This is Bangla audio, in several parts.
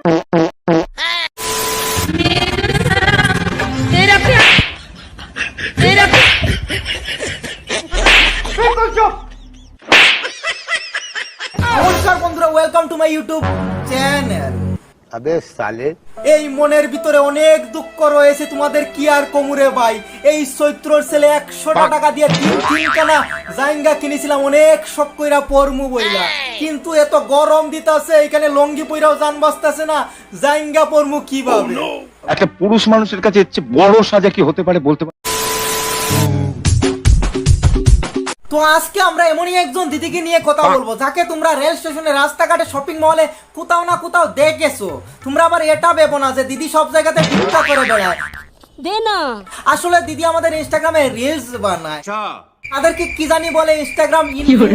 নমস্কার বন্ধুরা, welcome to my YouTube channel. আবে সালে, এই মনের ভিতরে অনেক দুঃখ রয়েছে, তোমাদের কি আর কমুরে ভাই। এই চৈত্রর ছেলে 100 টাকা দিয়ে তিন কেনা জাইঙ্গা কিনেছিলাম, অনেক শখ কইরা পরমু বইলা, কিন্তু এত গরম দিতাছে, এখানে লঙ্গি পইরাও জান বাঁচতাছে না, জাইঙ্গা পরমু কিভাবে? একটা পুরুষ মানুষের কাছে এর চেয়ে বড় সাজা কি হতে পারে বলতে পারে? তো আজকে আমরা এমনই একজন দিদিকে নিয়ে কথা বলবো, যাকে তোমরা রেল স্টেশনে, রাস্তাঘাটে, শপিং মলে কোথাও না কোথাও দেখেছো। তোমরা আবার এটা ভেবো না যে দিদি সব জায়গাতে ভিডিও করে বেড়ায়। দে না, আসলে দিদি আমাদের ইনস্টাগ্রামে রিলস বানায়। তাদেরকে কি জানি বলে, ইনস্টাগ্রাম ইনফো।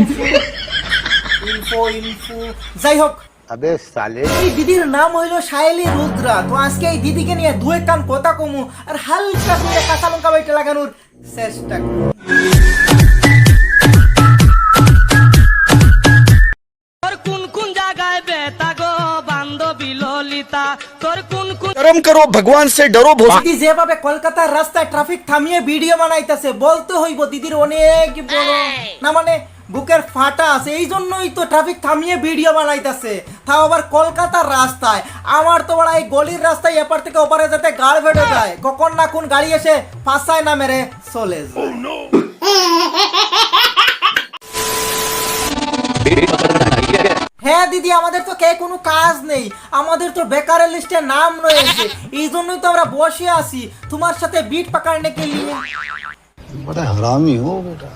যাই হোক, আবে সালে, এই দিদির নাম হইলো সায়েলি রুদ্রা। তো আজকে এই দিদিকে নিয়ে দু এক কান কথা কমু আর হালকা করে কাঁচা লঙ্কা বাইটে লাগানোর চেষ্টা করব। कर्म करो, भगवान से डरो। দিদি যেভাবে কলকাতার রাস্তায় ট্রাফিক থামিয়ে ভিডিও বানাইতেছে, বলতে হইব দিদির অনেক বড় না মানে বুকের ফাটা আছে, এই জন্যই তো ট্রাফিক থামিয়ে ভিডিও বানাইতেছে, তাও আবার কলকাতার রাস্তায়। আমার তো বড় এই গলির রাস্তায় এপার থেকে ওপারে যেতে গাড় ফেটে যায়, কখন না কোন গাড়ি এসে ফাঁসায় না মেরে চলে যায়। হ্যাঁ দিদি, আমাদের তো কে কোনো কাজ নেই, আমাদের তো বেকারের লিস্টে নাম রয়েছে, এই জন্যই তো আমরা বসে আছি তোমার সাথে বিট পাকাড়নে কে লিয়ে। বড় হারামি হো বেটা।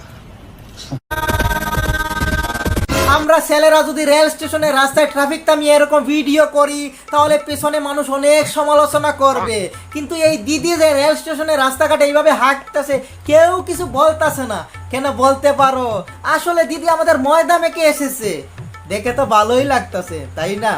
আমরা ছেলেরা যদি রেল স্টেশনে রাস্তায় ট্রাফিক থামিয়ে এরকম ভিডিও করি, তাহলে পেছনে মানুষ অনেক সমালোচনা করবে, কিন্তু এই দিদি যে রেল স্টেশনে রাস্তাঘাটে এইভাবে হাঁটতেছে, কেউ কিছু বলতেছে না। কেন বলতে পারো? আসলে দিদি আমাদের ময়দা মেখে এসেছে, দেখে তো ভালোই লাগতেছে, তাই না?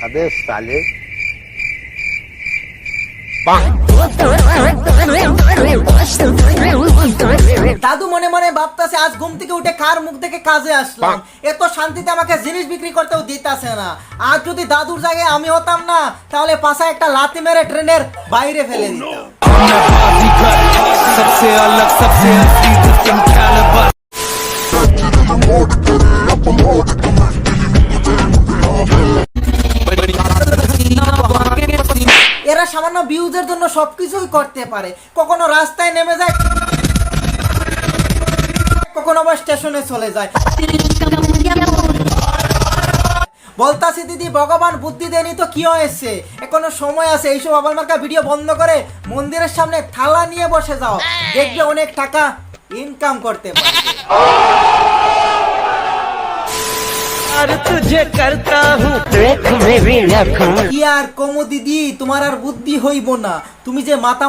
আবে সালে, দাদু মনে মনে ভাবতেছে, আজ ঘুম থেকে উঠে কার মুখ দেখে কাজে আসলাম, এত শান্তিতে আমাকে জিনিস বিক্রি করতেও দিতেছে না। আজ যদি দাদুর জায়গায় আমি হতাম না, তাহলে পাশে একটা লাথি মেরে ট্রেনের বাইরে ফেলে দিতাম। এরা সামান্য ভিউজের জন্য সবকিছুই করতে পারে, কখনো রাস্তায় নেমে যায়, কখনো আবার স্টেশনে চলে যায়। বলতাছি দিদি, ভগবান বুদ্ধি দেয়নি তো কি হয়েছে, এখনো সময় আছে, এইসব আবার মার্কা ভিডিও বন্ধ করে মন্দিরের সামনে থালা নিয়ে বসে যাও, দেখবে অনেক টাকা ইনকাম করতে পারবে। কি আর কমু দিদি, তোমার আর বুদ্ধি হইব না, তুমি যে মাথা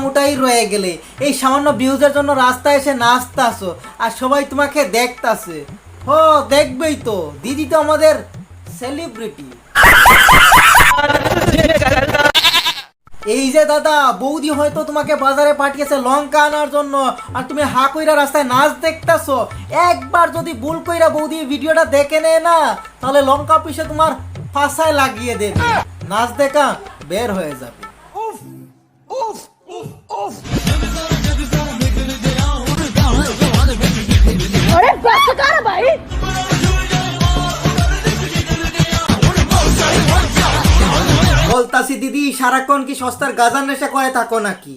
মোটাই রয়ে গেলে, এই সামান্য ভিউজের জন্য রাস্তায় এসে নাচতাছো আর সবাই তোমাকে দেখতাছে। ও দেখবেই তো, দিদি তো আমাদের সেলিব্রিটি। এই যে দাদা, বৌদি হয়তো তোমাকে বাজারে পাঠিয়েছে লঙ্কা আনার জন্য, আর তুমি হা কইরা রাস্তায় নাচ দেখতাছো। একবার যদি ভুল কইরা বৌদি ভিডিওটা দেখে নেয় না, তাহলে লঙ্কা পিছে তোমার ফাঁসায় লাগিয়ে দেবে, নাচ দেখা বের হয়ে যাবে। বলতাছি দিদি, সারাক্ষণ কি সস্তার গাজার নেশা করে থাকো নাকি?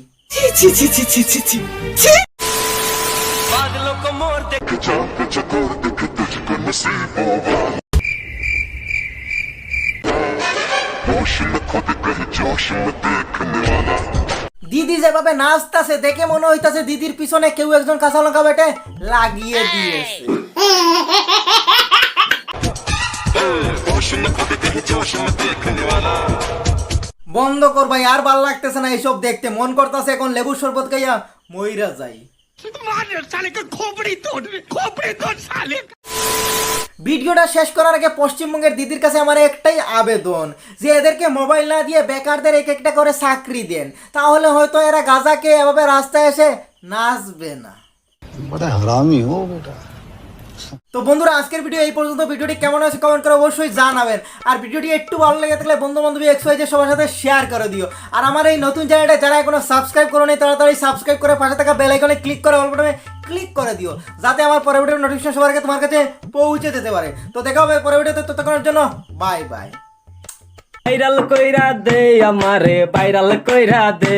দিদি যেভাবে নাচতাছে, দেখে মনে হইতাছে দিদির পিছনে কেউ একজন কাঁচা লঙ্কা বেটে লাগিয়ে দিয়েছে। বন্ধ কর ভাই, আর ভাল লাগতেছে না এইসব দেখতে, মন করতেছে এখন লেবুর শরবত খাইয়া মইরা যাই। ভিডিওটা শেষ করার আগে পশ্চিমবঙ্গের দিদির কাছে আমার একটাই আবেদন, যে এদেরকে মোবাইল না দিয়ে বেকারদের এক একটা করে চাকরি দেন, তাহলে হয়তো এরা গাঁজাকে এভাবে রাস্তায় এসে নাচবে না। बड़ा हरामी हो बेटा। তো বন্ধুরা, আজকের ভিডিও এই পর্যন্ত। ভিডিওটি কেমন হয়েছে কমেন্ট করে অবশ্যই জানাবেন, আর ভিডিওটি একটু ভালো লেগে থাকলে বন্ধু বান্ধবী XYZ সবার সাথে শেয়ার করে দিও। আর আমার এই নতুন চ্যানেলটা যারা এখনো সাবস্ক্রাইব করোনি তাড়াতাড়ি সাবস্ক্রাইব করে পাশে থাকা বেল আইকনে ক্লিক করে অল বাটনে ক্লিক করে দিও, যাতে আমার পরের ভিডিওর নোটিফিকেশন সবার আগে তোমার কাছে পৌঁছে যেতে পারে। তো দেখা হবে পরের ভিডিওতে, ততক্ষণের জন্য বাই বাই। ভাইরাল কইরা দে আমারে, ভাইরাল কইরা দে।